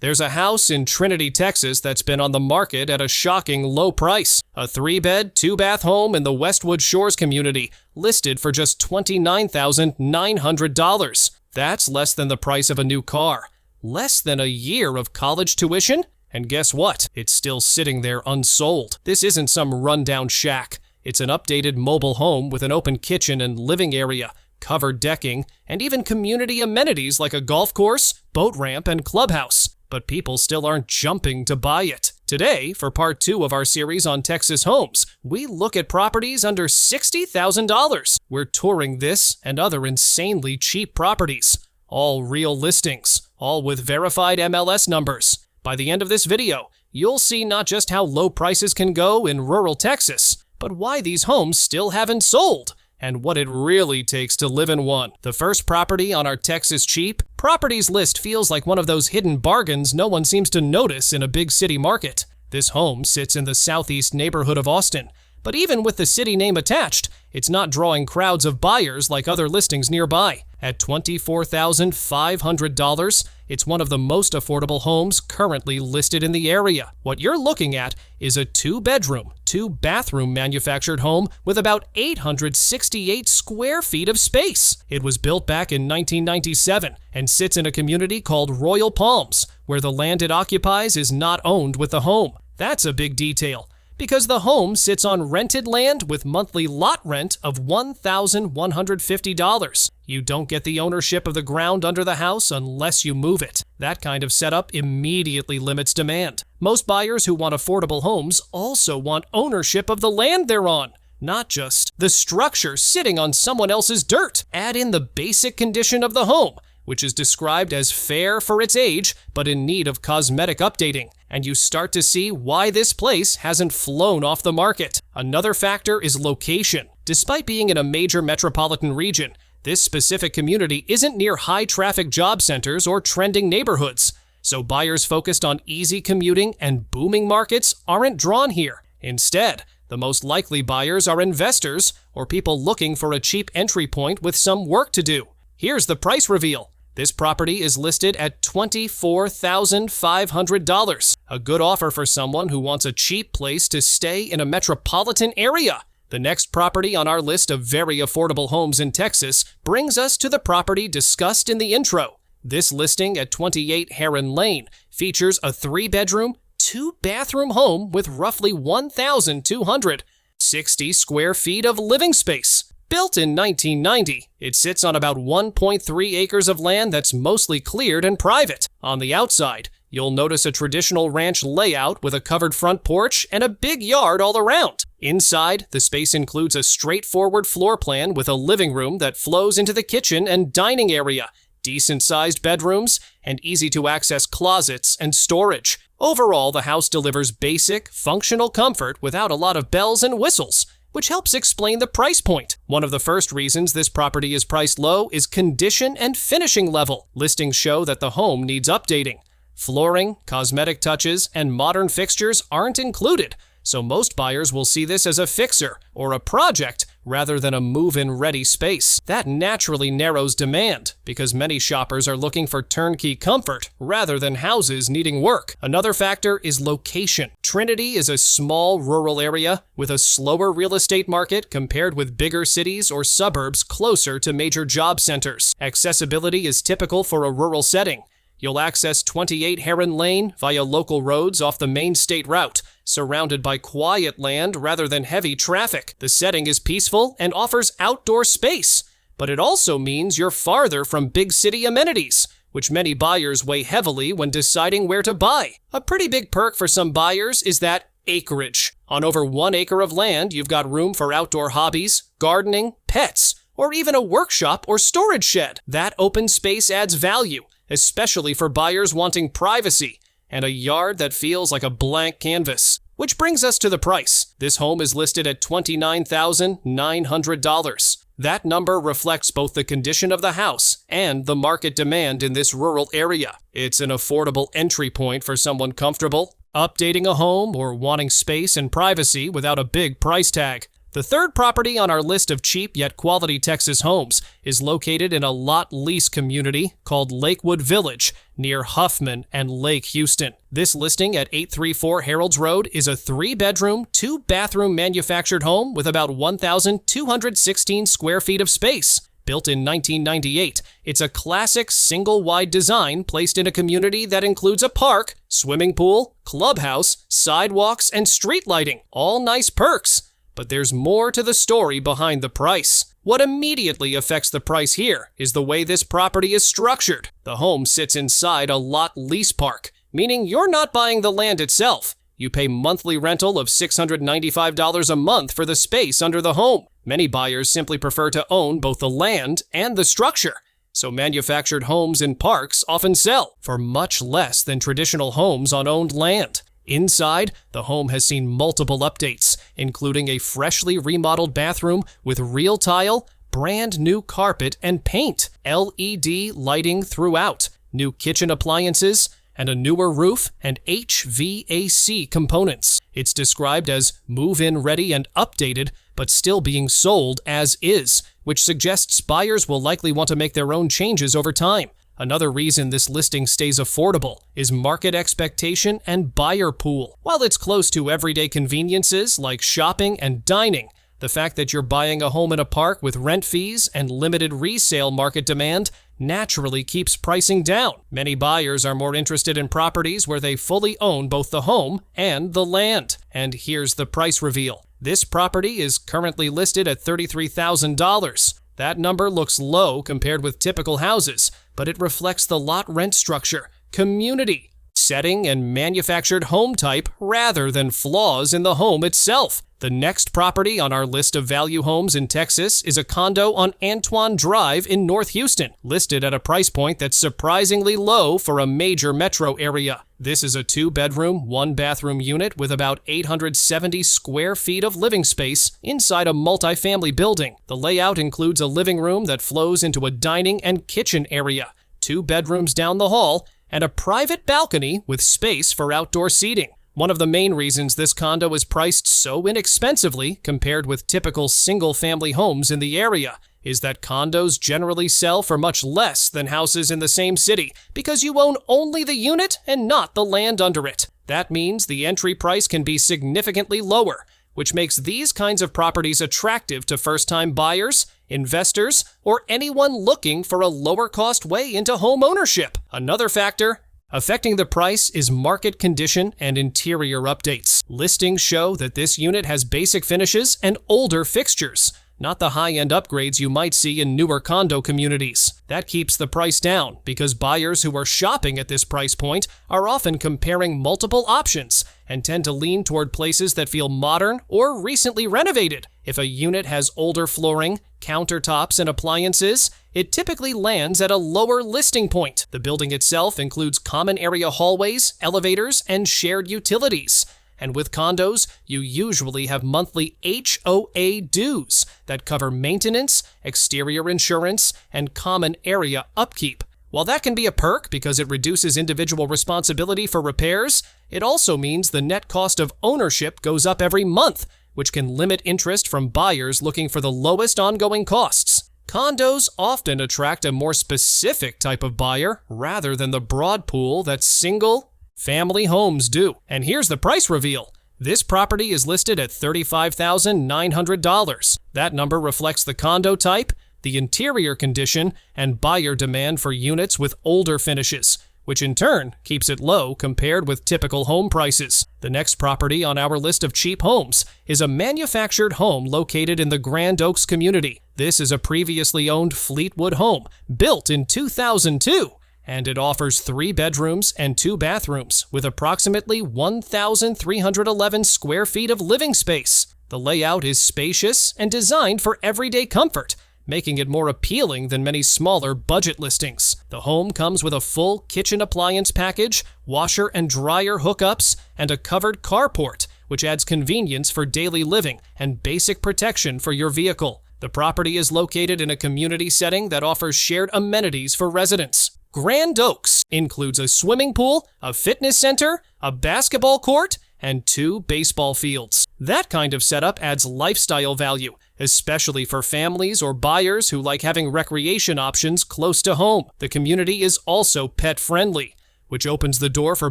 There's a house in Trinity, Texas that's been on the market at a shocking low price. A 3-bed, 2-bath home in the Westwood Shores community, listed for just $29,900. That's less than the price of a new car. Less than a year of college tuition? And guess what? It's still sitting there unsold. This isn't some rundown shack. It's an updated mobile home with an open kitchen and living area, covered decking, and even community amenities like a golf course, boat ramp, and clubhouse. But people still aren't jumping to buy it. Today, for part 2 of our series on Texas homes, we look at properties under $60,000. We're touring this and other insanely cheap properties. All real listings, all with verified MLS numbers. By the end of this video, you'll see not just how low prices can go in rural Texas, but why these homes still haven't sold, and what it really takes to live in one. The first property on our Texas Cheap Properties list feels like one of those hidden bargains no one seems to notice in a big city market. This home sits in the southeast neighborhood of Austin, but even with the city name attached, it's not drawing crowds of buyers like other listings nearby. At $24,500, it's one of the most affordable homes currently listed in the area. What you're looking at is a 2-bedroom, 2-bathroom manufactured home with about 868 square feet of space. It was built back in 1997 and sits in a community called Royal Palms, where the land it occupies is not owned with the home. That's a big detail, because the home sits on rented land with monthly lot rent of $1,150. You don't get the ownership of the ground under the house unless you move it. That kind of setup immediately limits demand. Most buyers who want affordable homes also want ownership of the land they're on, not just the structure sitting on someone else's dirt. Add in the basic condition of the home, which is described as fair for its age, but in need of cosmetic updating, and you start to see why this place hasn't flown off the market. Another factor is location. Despite being in a major metropolitan region, this specific community isn't near high-traffic job centers or trending neighborhoods, so buyers focused on easy commuting and booming markets aren't drawn here. Instead, the most likely buyers are investors or people looking for a cheap entry point with some work to do. Here's the price reveal. This property is listed at $24,500, a good offer for someone who wants a cheap place to stay in a metropolitan area. The next property on our list of very affordable homes in Texas brings us to the property discussed in the intro. This listing at 28 Heron Lane features a 3-bedroom, 2-bathroom home with roughly 1,260 square feet of living space. Built in 1990, it sits on about 1.3 acres of land that's mostly cleared and private. On the outside, you'll notice a traditional ranch layout with a covered front porch and a big yard all around. Inside, the space includes a straightforward floor plan with a living room that flows into the kitchen and dining area, decent-sized bedrooms, and easy-to-access closets and storage. Overall, the house delivers basic, functional comfort without a lot of bells and whistles, which helps explain the price point. One of the first reasons this property is priced low is condition and finishing level. Listings show that the home needs updating. Flooring, cosmetic touches, and modern fixtures aren't included, so most buyers will see this as a fixer or a project rather than a move-in ready space. That naturally narrows demand because many shoppers are looking for turnkey comfort rather than houses needing work. Another factor is location. Trinity is a small rural area with a slower real estate market compared with bigger cities or suburbs closer to major job centers. Accessibility is typical for a rural setting. You'll access 28 Heron Lane via local roads off the main state route, surrounded by quiet land rather than heavy traffic. The setting is peaceful and offers outdoor space, but it also means you're farther from big city amenities, which many buyers weigh heavily when deciding where to buy. A pretty big perk for some buyers is that acreage. On over 1 acre of land, you've got room for outdoor hobbies, gardening, pets, or even a workshop or storage shed. That open space adds value, especially for buyers wanting privacy and a yard that feels like a blank canvas. Which brings us to the price. This home is listed at $29,900. That number reflects both the condition of the house and the market demand in this rural area. It's an affordable entry point for someone comfortable updating a home or wanting space and privacy without a big price tag. The third property on our list of cheap yet quality Texas homes is located in a lot lease community called Lakewood Village near Huffman and Lake Houston. This listing at 834 Harold's Road is a 3-bedroom, 2-bathroom manufactured home with about 1,216 square feet of space. Built in 1998, it's a classic single-wide design placed in a community that includes a park, swimming pool, clubhouse, sidewalks, and street lighting. All nice perks. But there's more to the story behind the price. What immediately affects the price here is the way this property is structured. The home sits inside a lot lease park, meaning you're not buying the land itself. You pay monthly rental of $695 a month for the space under the home. Many buyers simply prefer to own both the land and the structure. So manufactured homes in parks often sell for much less than traditional homes on owned land. Inside, the home has seen multiple updates, including a freshly remodeled bathroom with real tile, brand new carpet and paint, LED lighting throughout, new kitchen appliances, and a newer roof and HVAC components. It's described as move-in ready and updated, but still being sold as is, which suggests buyers will likely want to make their own changes over time. Another reason this listing stays affordable is market expectation and buyer pool. While it's close to everyday conveniences like shopping and dining, the fact that you're buying a home in a park with rent fees and limited resale market demand naturally keeps pricing down. Many buyers are more interested in properties where they fully own both the home and the land. And here's the price reveal. This property is currently listed at $33,000. That number looks low compared with typical houses, but it reflects the lot rent structure, community, setting, and manufactured home type rather than flaws in the home itself. The next property on our list of value homes in Texas is a condo on Antoine Drive in North Houston, listed at a price point that's surprisingly low for a major metro area. This is a 2-bedroom, 1-bathroom unit with about 870 square feet of living space inside a multifamily building. The layout includes a living room that flows into a dining and kitchen area, 2 bedrooms down the hall, and a private balcony with space for outdoor seating. One of the main reasons this condo is priced so inexpensively compared with typical single-family homes in the area is that condos generally sell for much less than houses in the same city because you own only the unit and not the land under it. That means the entry price can be significantly lower, which makes these kinds of properties attractive to first-time buyers, investors, or anyone looking for a lower-cost way into home ownership. Another factor affecting the price is market condition and interior updates. Listings show that this unit has basic finishes and older fixtures, not the high-end upgrades you might see in newer condo communities. That keeps the price down because buyers who are shopping at this price point are often comparing multiple options and tend to lean toward places that feel modern or recently renovated. If a unit has older flooring, countertops, and appliances, it typically lands at a lower listing point. The building itself includes common area hallways, elevators, and shared utilities. And with condos, you usually have monthly HOA dues that cover maintenance, exterior insurance, and common area upkeep. While that can be a perk because it reduces individual responsibility for repairs, it also means the net cost of ownership goes up every month, which can limit interest from buyers looking for the lowest ongoing costs. Condos often attract a more specific type of buyer rather than the broad pool that single-family homes do. And here's the price reveal. This property is listed at $35,900. That number reflects the condo type, the interior condition, and buyer demand for units with older finishes, which in turn keeps it low compared with typical home prices. The next property on our list of cheap homes is a manufactured home located in the Grand Oaks community. This is a previously owned Fleetwood home built in 2002, and it offers 3 bedrooms and 2 bathrooms with approximately 1,311 square feet of living space. The layout is spacious and designed for everyday comfort, making it more appealing than many smaller budget listings. The home comes with a full kitchen appliance package, washer and dryer hookups, and a covered carport, which adds convenience for daily living and basic protection for your vehicle. The property is located in a community setting that offers shared amenities for residents. Grand Oaks includes a swimming pool, a fitness center, a basketball court, and 2 baseball fields. That kind of setup adds lifestyle value, especially for families or buyers who like having recreation options close to home. The community is also pet-friendly, which opens the door for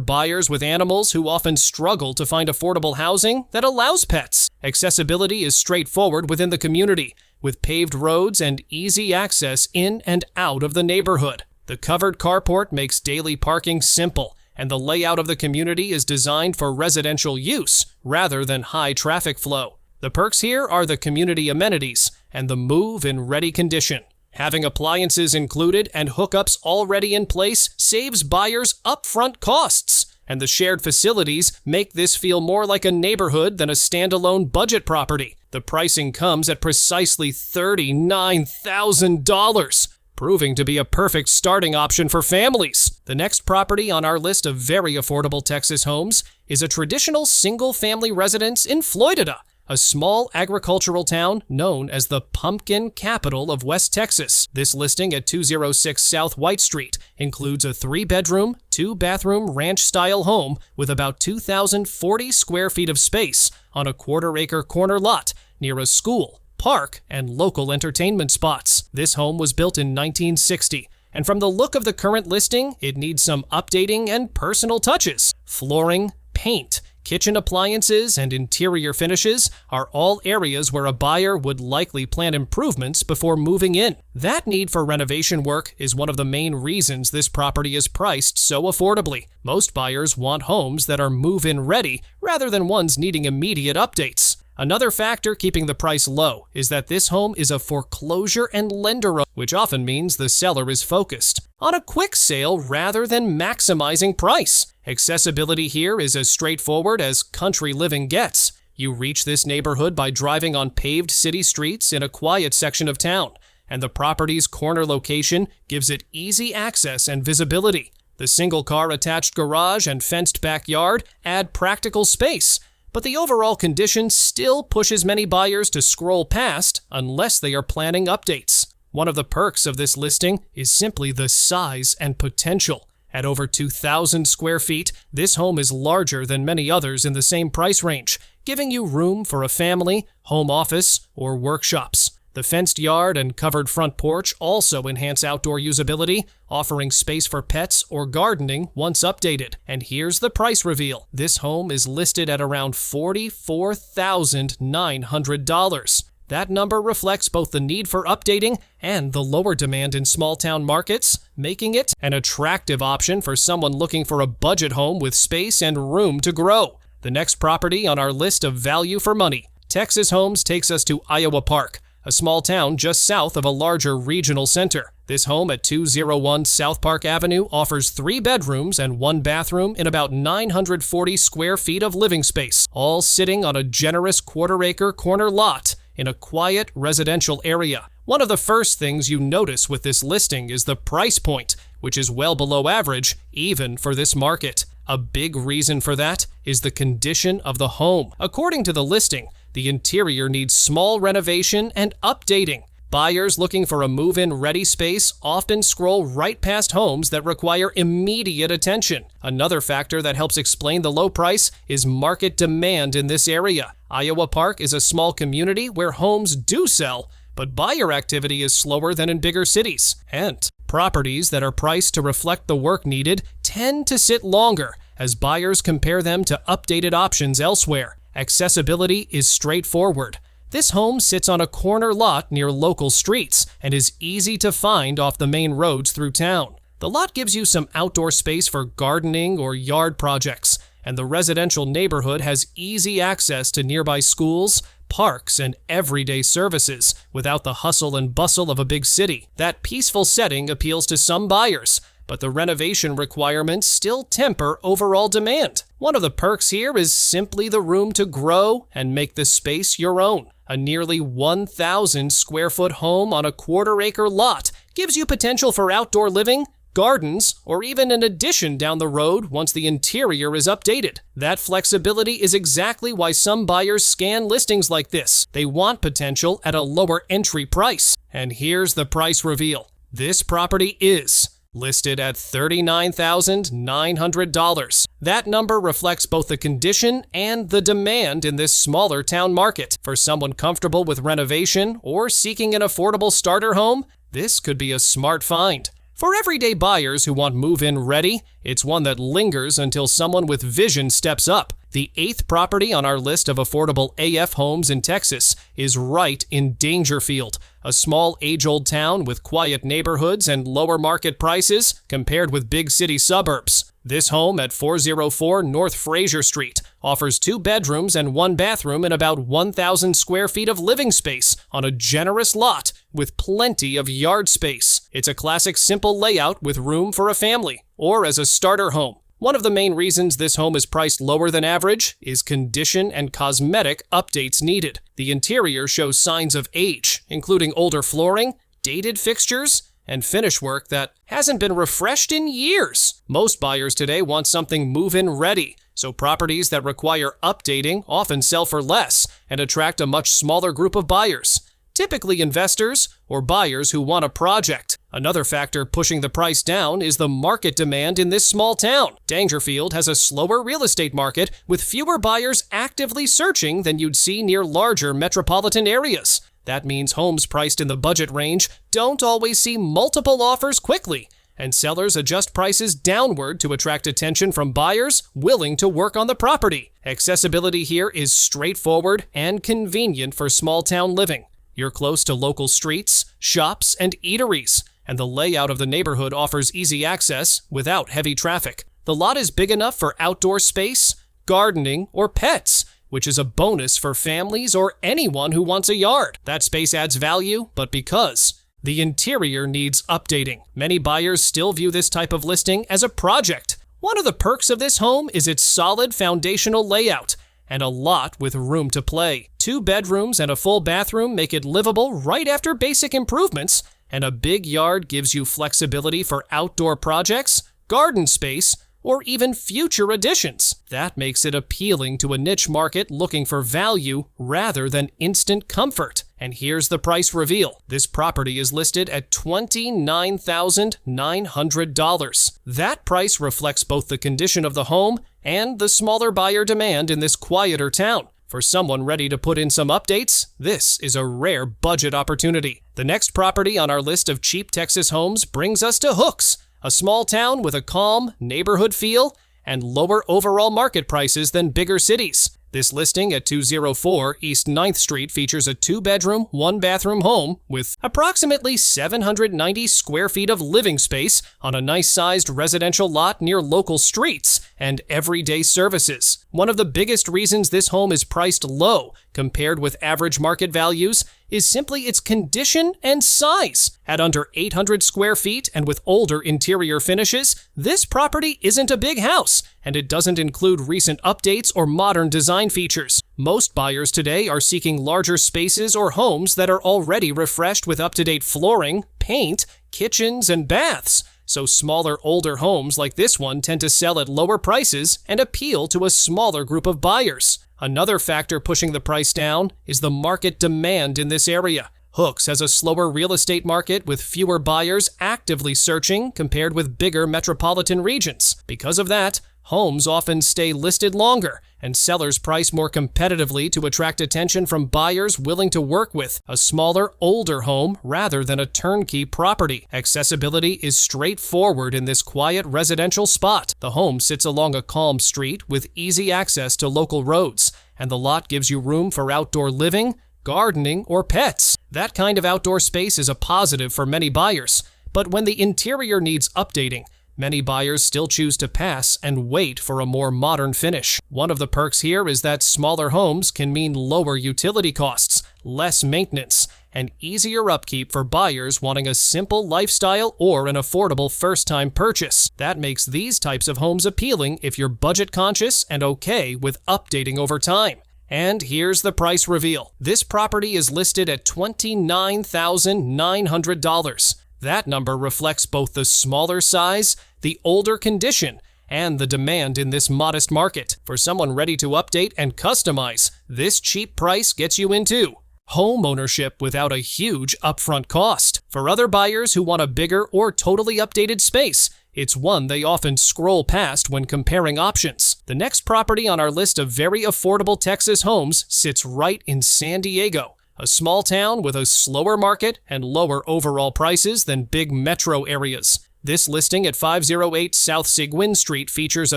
buyers with animals who often struggle to find affordable housing that allows pets. Accessibility is straightforward within the community, with paved roads and easy access in and out of the neighborhood. The covered carport makes daily parking simple, and the layout of the community is designed for residential use rather than high traffic flow. The perks here are the community amenities and the move in ready condition. Having appliances included and hookups already in place saves buyers upfront costs, and the shared facilities make this feel more like a neighborhood than a standalone budget property. The pricing comes at precisely $39,000. Proving to be a perfect starting option for families. The next property on our list of very affordable Texas homes is a traditional single-family residence in Floydada, a small agricultural town known as the pumpkin capital of West Texas. This listing at 206 South White Street includes a 3-bedroom, 2-bathroom ranch-style home with about 2,040 square feet of space on a quarter-acre corner lot near a school, park, and local entertainment spots. This home was built in 1960, and from the look of the current listing, it needs some updating and personal touches. Flooring, paint, kitchen appliances, and interior finishes are all areas where a buyer would likely plan improvements before moving in. That need for renovation work is one of the main reasons this property is priced so affordably. Most buyers want homes that are move-in ready rather than ones needing immediate updates. Another factor keeping the price low is that this home is a foreclosure and lender, which often means the seller is focused on a quick sale rather than maximizing price. Accessibility here is as straightforward as country living gets. You reach this neighborhood by driving on paved city streets in a quiet section of town, and the property's corner location gives it easy access and visibility. The single-car attached garage and fenced backyard add practical space, but the overall condition still pushes many buyers to scroll past unless they are planning updates. One of the perks of this listing is simply the size and potential. At over 2,000 square feet, this home is larger than many others in the same price range, giving you room for a family, home office, or workshops. The fenced yard and covered front porch also enhance outdoor usability, offering space for pets or gardening once updated. And here's the price reveal. This home is listed at around $44,900. That number reflects both the need for updating and the lower demand in small-town markets, making it an attractive option for someone looking for a budget home with space and room to grow. The next property on our list of value for money. Texas Homes takes us to Iowa Park, a small town just south of a larger regional center. This home at 201 South Park Avenue offers 3 bedrooms and 1 bathroom in about 940 square feet of living space, all sitting on a generous quarter-acre corner lot in a quiet residential area. One of the first things you notice with this listing is the price point, which is well below average, even for this market. A big reason for that is the condition of the home. According to the listing, the interior needs small renovation and updating. Buyers looking for a move-in ready space often scroll right past homes that require immediate attention. Another factor that helps explain the low price is market demand in this area. Iowa Park is a small community where homes do sell, but buyer activity is slower than in bigger cities. And properties that are priced to reflect the work needed tend to sit longer as buyers compare them to updated options elsewhere. Accessibility is straightforward. This home sits on a corner lot near local streets and is easy to find off the main roads through town. The lot gives you some outdoor space for gardening or yard projects, and the residential neighborhood has easy access to nearby schools, parks, and everyday services without the hustle and bustle of a big city. That peaceful setting appeals to some buyers, but the renovation requirements still temper overall demand. One of the perks here is simply the room to grow and make the space your own. A nearly 1,000 square foot home on a quarter-acre lot gives you potential for outdoor living, gardens, or even an addition down the road once the interior is updated. That flexibility is exactly why some buyers scan listings like this. They want potential at a lower entry price. And here's the price reveal. This property is listed at $39,900. That number reflects both the condition and the demand in this smaller town market. For someone comfortable with renovation or seeking an affordable starter home, this could be a smart find. For everyday buyers who want move-in ready, it's one that lingers until someone with vision steps up. The 8th property on our list of affordable AF homes in Texas is right in Daingerfield, a small age-old town with quiet neighborhoods and lower market prices compared with big city suburbs. This home at 404 North Fraser Street offers 2 bedrooms and 1 bathroom and about 1,000 square feet of living space on a generous lot with plenty of yard space. It's a classic simple layout with room for a family or as a starter home. One of the main reasons this home is priced lower than average is condition and cosmetic updates needed. The interior shows signs of age, including older flooring, dated fixtures, and finish work that hasn't been refreshed in years. Most buyers today want something move-in ready, so properties that require updating often sell for less and attract a much smaller group of buyers, typically investors or buyers who want a project. Another factor pushing the price down is the market demand in this small town. Daingerfield has a slower real estate market with fewer buyers actively searching than you'd see near larger metropolitan areas. That means homes priced in the budget range don't always see multiple offers quickly, and sellers adjust prices downward to attract attention from buyers willing to work on the property. Accessibility here is straightforward and convenient for small-town living. You're close to local streets, shops, and eateries, and the layout of the neighborhood offers easy access without heavy traffic. The lot is big enough for outdoor space, gardening, or pets, which is a bonus for families or anyone who wants a yard. That space adds value, but because the interior needs updating, many buyers still view this type of listing as a project. One of the perks of this home is its solid foundational layout and a lot with room to play. 2 bedrooms and a full bathroom make it livable right after basic improvements, and a big yard gives you flexibility for outdoor projects, garden space, or even future additions. That makes it appealing to a niche market looking for value rather than instant comfort. And here's the price reveal. This property is listed at $29,900. That price reflects both the condition of the home and the smaller buyer demand in this quieter town. For someone ready to put in some updates, this is a rare budget opportunity. The next property on our list of cheap Texas homes brings us to Hooks, a small town with a calm neighborhood feel and lower overall market prices than bigger cities. This listing at 204 East 9th Street features a 2-bedroom, 1-bathroom home with approximately 790 square feet of living space on a nice-sized residential lot near local streets and everyday services. One of the biggest reasons this home is priced low compared with average market values is simply its condition and size. At under 800 square feet and with older interior finishes, this property isn't a big house, and it doesn't include recent updates or modern design features. Most buyers today are seeking larger spaces or homes that are already refreshed with up-to-date flooring, paint, kitchens, and baths. So smaller, older homes like this one tend to sell at lower prices and appeal to a smaller group of buyers. Another factor pushing the price down is the market demand in this area. Hooks has a slower real estate market with fewer buyers actively searching compared with bigger metropolitan regions. Because of that, homes often stay listed longer, and sellers price more competitively to attract attention from buyers willing to work with a smaller, older home rather than a turnkey property. Accessibility is straightforward in this quiet residential spot. The home sits along a calm street with easy access to local roads, and the lot gives you room for outdoor living, gardening, or pets. That kind of outdoor space is a positive for many buyers, but when the interior needs updating, many buyers still choose to pass and wait for a more modern finish. One of the perks here is that smaller homes can mean lower utility costs, less maintenance, and easier upkeep for buyers wanting a simple lifestyle or an affordable first-time purchase. That makes these types of homes appealing if you're budget-conscious and okay with updating over time. And here's the price reveal. This property is listed at $29,900. That number reflects both the smaller size, the older condition, and the demand in this modest market. For someone ready to update and customize, this cheap price gets you into home ownership without a huge upfront cost. For other buyers who want a bigger or totally updated space, it's one they often scroll past when comparing options. The next property on our list of very affordable Texas homes sits right in San Diego, a small town with a slower market and lower overall prices than big metro areas. This listing at 508 South Seguin Street features a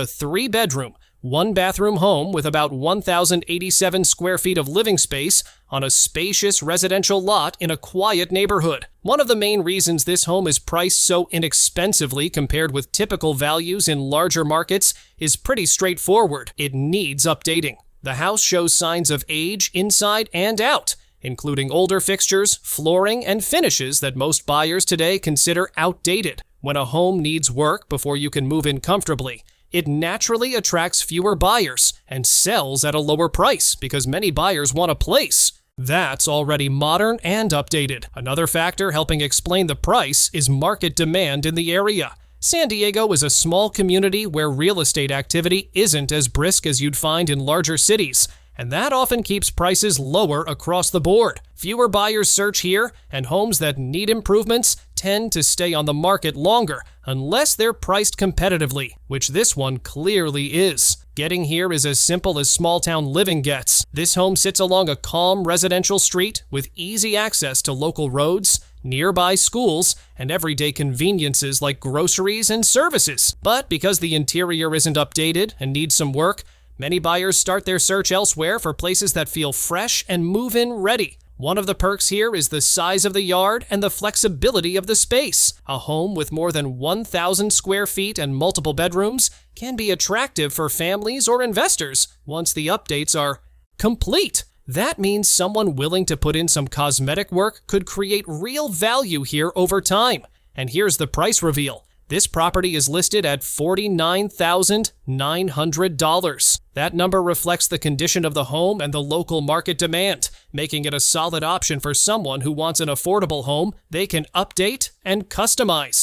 3-bedroom, 1-bathroom home with about 1,087 square feet of living space on a spacious residential lot in a quiet neighborhood. One of the main reasons this home is priced so inexpensively compared with typical values in larger markets is pretty straightforward. It needs updating. The house shows signs of age inside and out, including older fixtures, flooring, and finishes that most buyers today consider outdated. When a home needs work before you can move in comfortably, it naturally attracts fewer buyers and sells at a lower price because many buyers want a place that's already modern and updated. Another factor helping explain the price is market demand in the area. San Diego is a small community where real estate activity isn't as brisk as you'd find in larger cities, and that often keeps prices lower across the board. Fewer buyers search here, and homes that need improvements tend to stay on the market longer unless they're priced competitively, which this one clearly is. Getting here is as simple as small-town living gets. This home sits along a calm residential street with easy access to local roads, nearby schools, and everyday conveniences like groceries and services. But because the interior isn't updated and needs some work, many buyers start their search elsewhere for places that feel fresh and move-in ready. One of the perks here is the size of the yard and the flexibility of the space. A home with more than 1,000 square feet and multiple bedrooms can be attractive for families or investors once the updates are complete. That means someone willing to put in some cosmetic work could create real value here over time. And here's the price reveal. This property is listed at $49,900. That number reflects the condition of the home and the local market demand, making it a solid option for someone who wants an affordable home they can update and customize.